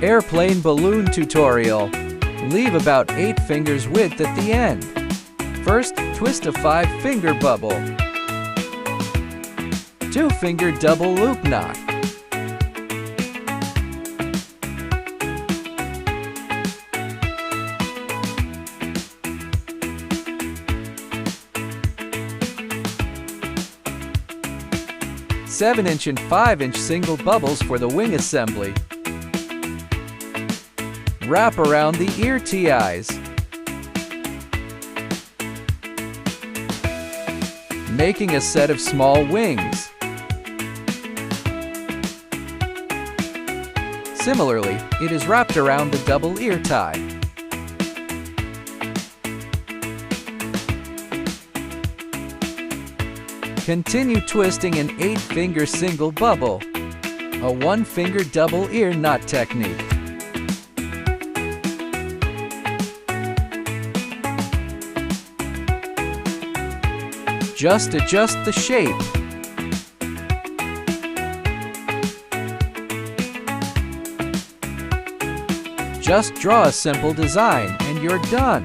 Airplane balloon tutorial. Leave about 8 fingers width at the end. First, twist a 5-finger bubble. 2-finger double loop knot. Seven-inch and 5-inch single bubbles for the wing assembly. Wrap around the ear TIs. Making a set of small wings. Similarly, it is wrapped around the double ear tie. Continue twisting an 8-finger single bubble, a 1-finger double ear knot technique. Just adjust the shape. Just draw a simple design and you're done.